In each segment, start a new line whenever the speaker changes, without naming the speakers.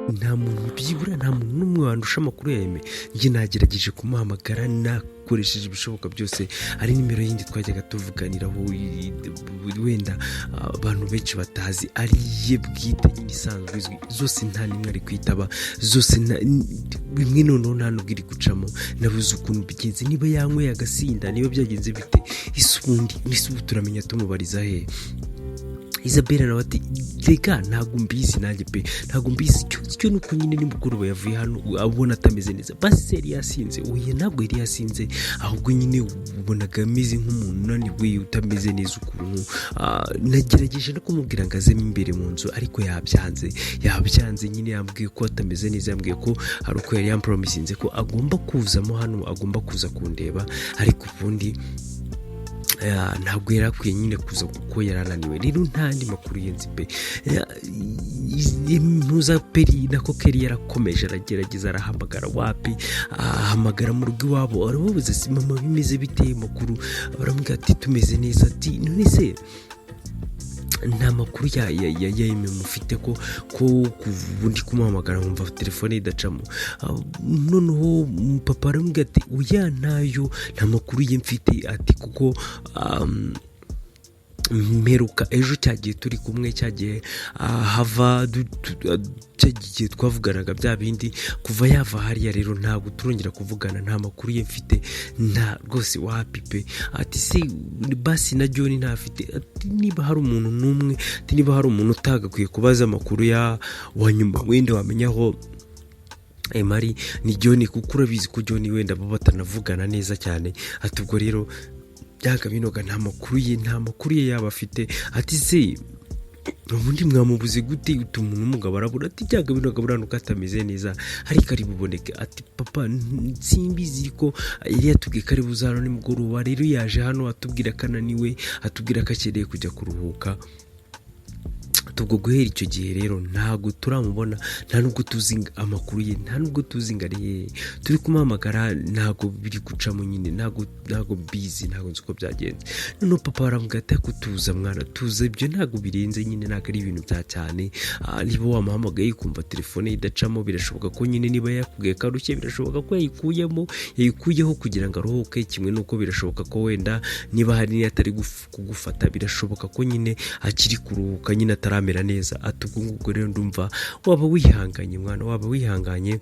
nta muntu byibura nta muntu n'umwe wandusha amakuru yawe. Njye nagerageje kumuhamagara nakoresheje ibishoboka byose, ari nimero yindi twajyaga tuvuganiraho wenda abantu benshi batazi, ari ye bwite nyine isanzwe izwi, zose nta nimwe ari kwitaba, zose bimwe noneho nta nubwo iri gucamo. nabuze ukuntu bigenze, niba yanyweye agasinda, niba byagenze bite, isubundi turamenya tumubariza he. Isabella nawe ati reka ntabwo mbizi, nanjye pe ntabwo mbizi, cyo nuko nyine nimugoroba yavuye hano abona atameze neza. Basi yari yasinze? Oya, ntabwo yari yasinze, ahubwo nyine ubonaga ameze nk'umuntu unaniwe utameze neza ukuntu. Nagerageje no kumubwira ngo azemo imbere mu nzu, ariko yabyanze nyine. Yambwiye ko atameze neza, yambwiye ko hari uko yari yampromisinze ko agomba kuzamo hano, agomba kuza kundeba, ariko ubundi ntabwo yari akwiye nyine kuza kuko yarananiwe. Rero ntandi makuru yenzi pe. Ntuza peri nako Keri yarakomeje aragerageza, arahamagara wapi, ahamagara mu rugo iwabo, arababuza ati mama bimeze bite, makuru baramubwira ati tumeze neza. Ati none se nta makuru ya mufite ko ubundi kumuhamagara nkumva telefone idacamo? Noneho papa aramubwira ati oya ntayo, nta makuru ye mfite. Ati kuko mperuka ejo cyagiye turi kumwe, cyagiye hava cyagiye twavuganaga bya bindi, kuva yava hariya rero ntabwo turongera kuvugana, nta makuru ye mfite, nta rwose wapi pe. Ati se basi na John ntafite? Ati niba hari umuntu n'umwe, ati niba hari umuntu utagakwiye kubaza amakuru ya wanyuma wenda wamenyaho Mari ni John, kuko urabizi ko John wenda baba batanavugana neza cyane. Ati ubwo rero byaga binoga nta makuru ye yaba afite. Ati se ubundi mwamubuze gute umuntu n'umugabo arabura? Ati byaga binoga buranuka atameze neza, ariko ari buboneke. Ati papa simbizi ko yari yatubwiye ko ari buzano nimugoroba, rero yaje hano atubwira kananiwe, atubwira ko akeneye kujya kuruhuka. Tubwo guhera icyo gihe rero ntago turamubona, nta nubwo tuzi amakuru ye, nta nubwo tuzi ngo ari turi kumuhamagara, ntago biri gucamo nyine, ntago bizi, ntago nzi uko byagenze. None papa aravuga ati kutuza mwana, tuza, ibyo ntago birenze nyine, ntago ari ibintu bya cyane. Niba wamuhamagaye kumva telefone idacamo, birashoboka ko nyine niba yakubwiye karushye, birashoboka ko yayikuyeho kugira ngo aruhuke. Kimwe nuko birashoboka ko wenda niba hari n'atari kugufata, birashoboka ko nyine akiri kuruhuka nyine ataramera neza. Ati ubwo rero ndumva waba wihanganye mwana, waba wihanganye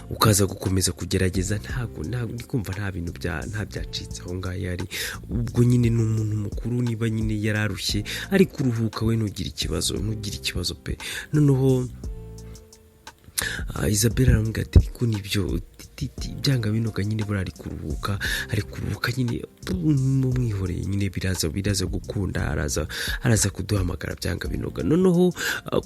ukaza gukomeza kugerageza. ntago ndikumva nta bintu nta byacitse aho ngaho yari. Ubwo nyine n'umuntu mukuru, niba nyine yararushye ari kuruhuka, we ntugire ikibazo pe. Noneho Isabella aramubwira ati ko nibyo byanga binoga nyine burari kuruhuka nyine mumwihoreye nyine, biraza gukunda, araza kuduhamagara byanga binoga. Noneho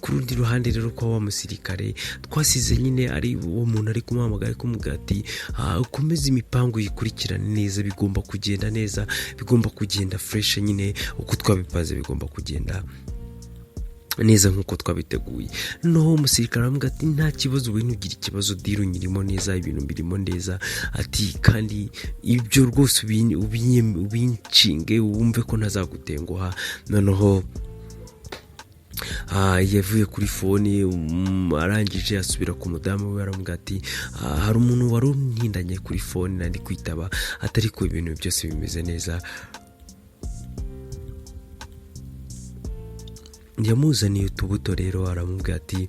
ku rundi ruhande rero kwa wa musirikare twasize nyine, ari uwo muntu ari kumuhamagara kumubwira ati ukomeze imipango yikurikirane neza, bigomba kugenda neza, bigomba kugenda fresh nyine, uko twabipaze bigomba kugenda neza nkuko twabiteguye. No umusirikare aramubwira ati nta kibazo, we ntugire ikibazo, diru nyirimo neza, ibintu birimo neza. Ati kandi ibyo rwose ubincinge, wumve ko ntazagutenguha. Noneho yavuye kuri fone, arangije asubira ku mudamu we, aramubwira ati hari umuntu wari untindanye kuri fone nandi kwitaba, atari ko ibintu byose bimeze neza. Yamuzaniye utubuto rero, aramubwira ati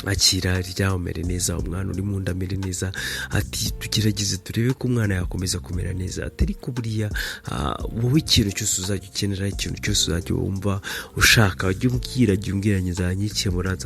akira ryamere neza, umwana uri mu nda amere neza. Ati tugerageze turebe ko umwana yakomeza kumera neza. Atari ko buriya wowe ikintu cyose uzajya ukenera, ikintu cyose uzajya wumva ushaka, ujye umbwira nyikemura,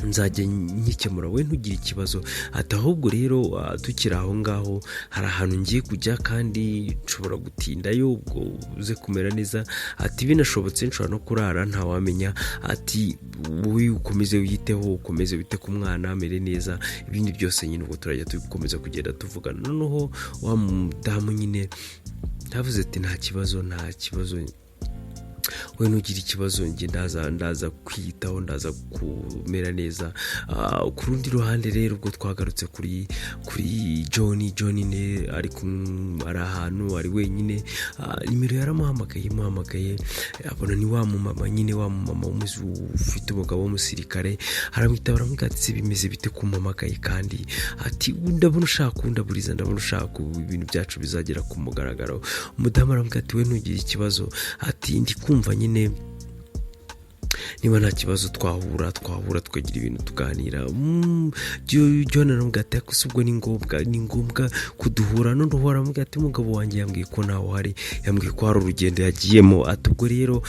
nzajya nyikemura, we ntugire ikibazo. Ati ahubwo rero tukiri aho ngaho hari ahantu ngiye kujya kandi nshobora gutindayo, ubwo uze kumera neza. Ati binashobotse nshobora no kurara, ntawamenya. Ati wowe ukomeze wiyiteho, ukomeze wite ku mwana amere neza, ibindi byose nyine ubwo turajya tukomeza kugenda tuvugana. Noneho wa mudamu nyine yavuze ati nta kibazo we nugira ikibazo njye ndaza kwiyitaho, ndaza kumera neza. Ku rundi ruhande rero ubwo twagarutse kuri John ne ari ahantu ari wenyine, nimero yaramuhamagaye abona ni wa mumama ufite umugabo w'umusirikare, aramwita baramubwira ati bimeze bite kumamagaye, kandi ati ndabona ushaka kundaburiza, ndabona ushaka ibintu byacu bizagera ku mugaragaro. Umudamu aramubwira ati we nugira ikibazo, ati ndi kumva nyine niba nta kibazo twahura tukagira ibintu tuganira. John aramubwira ati ariko ubwo ni ngombwa kuduhura. None aramubwira ati umugabo wanjye yambwiye ko nawe uhari, yambwiye ko hari urugendo yagiyemo, ati ubwo rero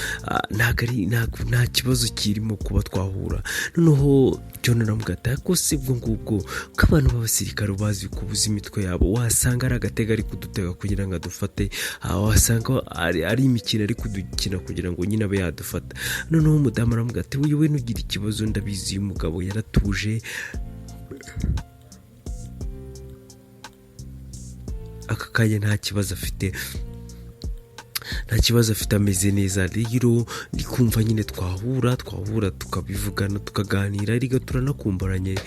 nta kibazo kirimo kuba twahura. Noneho John aramubwira ati ariko ubwo ngubwo ko abantu b'abasirikare bazi kubuza imitwe yabo, wasanga ari agatega ari kudutega kugira ngo adufate, wasanga ari imikino ari kudukina kugira ngo nyine abe yadufata. Noneho umudamu aramubwira ati we nugira ikibazo, ndabizi uyu mugabo yaratuje, aka kanya nta kibazo afite, ameze neza. Rero ndi kumva nyine twahura tukabivugana tukaganira, riga turanakumbaranye,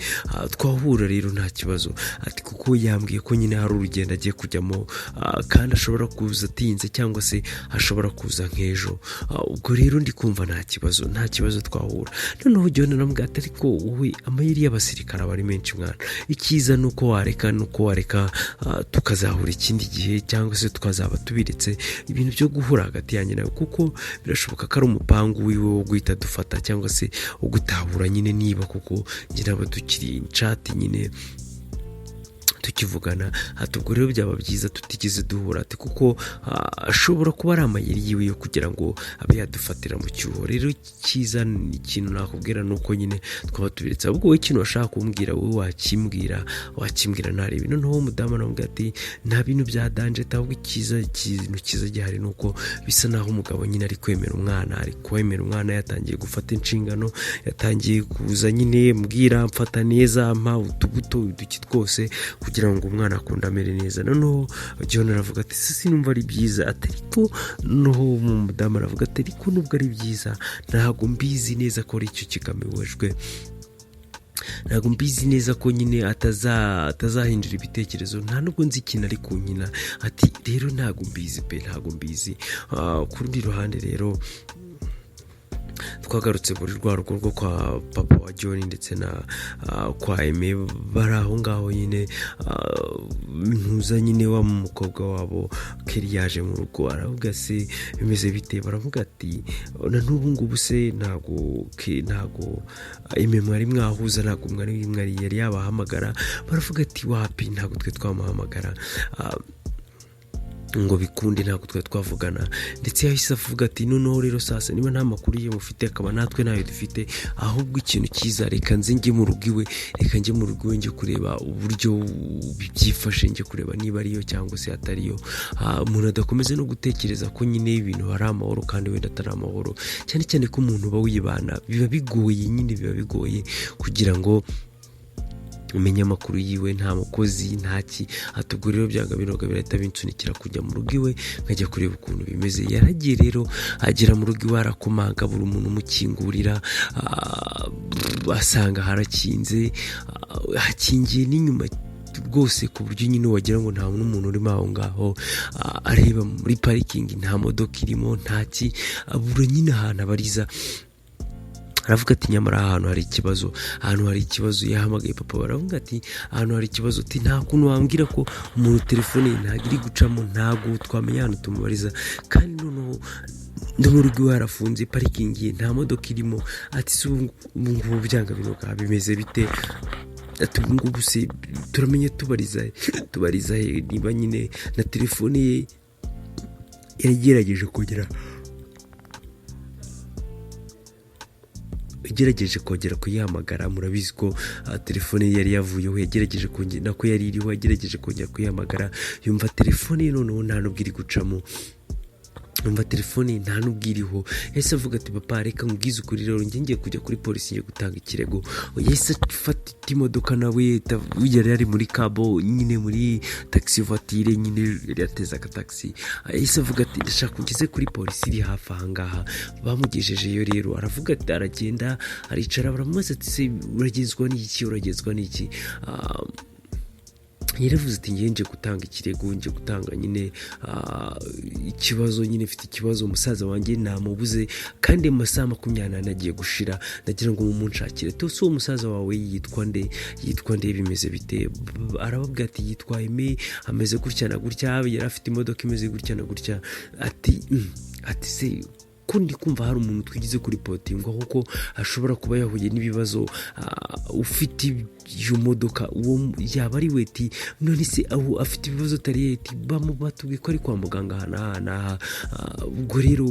twahura rero nta kibazo. Ati kuko yambwiye ko nyine hari urugendo agiye kujyamo, kandi ashobora kuza atinze cyangwa se ashobora kuza nk'ejo. Ubwo rero ndi kumva nta kibazo twahura. Noneho John aramubwira ati ariko wowe amayeri y'abasirikare aba ari menshi mwana, icyiza nuko wareka tukazahura ikindi gihe, cyangwa se tukazaba tubiretse ibintu byo guhura hagati yanjye nawe, kuko birashoboka ko ari umupangu wiwe wo guhita dufata cyangwa se wo gutahura nyine, niba kuko njye naba tukiri chat nyine tukivugana. Ati ubwo rero byaba byiza tutigeze duhura, ati kuko ashobora kuba ari amayeri yiwe yo kugira ngo abe yadufatira mu cyuho. Rero cyiza ni ikintu nakubwira nuko nyine twaba tubiretse, ahubwo wowe ikintu washaka kumbwira wowe wakimbwira ntarebe. Noneho umudamu aramubwira ati nta bintu bya danje, ahubwo ikintu cyiza gihari nuko bisa naho umugabo nyine ari kwemera umwana, yatangiye gufata inshingano, yatangiye kuza nyine mbwira mfata neza, mpa utubuto uduki twose kugira ngo umwana akunde amere neza. Noneho John aravuga ati sinumva ari byiza, ariko noneho umudamu aravuga ati ariko nubwo ari byiza ntabwo mbizi neza ko ari icyo kigamijwe, ntabwo mbizi neza ko nyine atazahindura ibitekerezo, nta nubwo nzi ikintu ari kunkina. Ati rero ntabwo mbizi. Ku rundi ruhande rero twagarutse muri rwa rugo rwo kwa papa wa John ndetse na kwa Aime, bari aho ngaho nyine. Ntuza nyine wa mukobwa wabo Kelly yaje mu rugo, aravuga se bimeze bite, baravuga ati na n'ubu ngubu se ntago Aime mwari mwahuza, ntago mwari yari yabahamagara. Baravuga ati wapi, ntago twe twamuhamagara ngo bikunde, ntabwo twavugana. Ndetse yahise avuga ati noneho rero sasa niba nta makuru ye mufite, akaba natwe nayo dufite, ahubwo ikintu cyiza reka njye mu rugo iwe njye kureba uburyo byifashe, njye kureba niba ariyo cyangwa se atariyo. Umuntu adakomeze no gutekereza ko nyine ibintu hari amahoro kandi wenda atari amahoro, cyane cyane ko umuntu uba wibana, biba bigoye kugira ngo umenye amakuru yiwe, nta mukozi ntaki. Atubwo rero byanga binoga birahita binsunikira kujya mu rugo iwe nkajya kureba ukuntu bimeze. Yaragiye rero agera mu rugo iwe, arakomanga buri umuntu umukingurira, asanga harakinze, hakingiye n'inyuma rwose ku buryo nyine wagira ngo nta n'umuntu urimo aho ngaho. Areba muri parikingi nta modoka irimo, ntaki, abura nyine ahantu abariza. Aravuga ati nyamara ahantu hari ikibazo. Yahamagaye papa, baravuga ati ahantu hari ikibazo, ati nta kuntu wambwira ko umuntu telefone ntabwo iri gucamo, ntabwo twamenya ahantu tumubariza, kandi noneho mu rugo iwe harafunze, parikingi nta modoka irimo. Ati si ubu ngubu byanga binoga bimeze bite, ati ubu ngubu se turamenye tubariza niba nyine na telefone ye yagerageje kongera kuyihamagara. Murabizi ko telefone yari yavuyeho, yagerageje kongera nako yari iriho, yagerageje kongera kuyihamagara, yumva telefone ye noneho nta nubwo iri gucamo. numva telefone nta n'ubwiriho. Yahise avuga ati papa reka nkubwize ukuri rero ngiye kujya kuri polisi ngiye gutanga ikirego. Yahise afata imodoka nawe yari ari muri kabo nyine muri taxi voiture nyine yateza ka taxi. Yahise avuga ati ndashaka kugeze kuri polisi iri hafi aha ngaha. Bamugejejeyo rero aravuga ati aragenda aricara baramubaza ati se uragezwa n'iki yaravuze ati ngiye gutanga ikirego ngiye gutanga nyine ikibazo nyine mfite ikibazo umusaza wanjye namubuze kandi mu masaha 20 nagiye gushira ndagira ngo mumunshakire tose uwo musaza wawe yitwa nde bimeze bite. Arababwira ati yitwa Aime ameze gutya na gutya yari afite imodoka imeze gutya na gutya ati se kundi kumva hari umuntu twigize kuri potingo kuko ashobora kuba yahuye n'ibibazo ufite iyo modoka uwo yaba ari weti none se aho afite ibibazo tariyeti batubwiye ko ari kwa muganga hana ubwo rero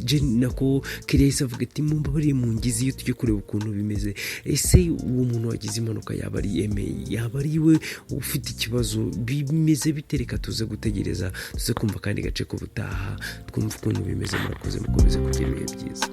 je nako kirese avuga ati mumbabarire mungize iyo tujye kureba ukuntu bimeze. Ese uwo muntu wagize impanuka yaba ari yaba ari we ufite ikibazo bimeze bitereka tuze gutegereza tuze kumva kandi gace ko butaha twumva ukuntu bimeze. Murakoze mukomeze kugira ibihe byiza.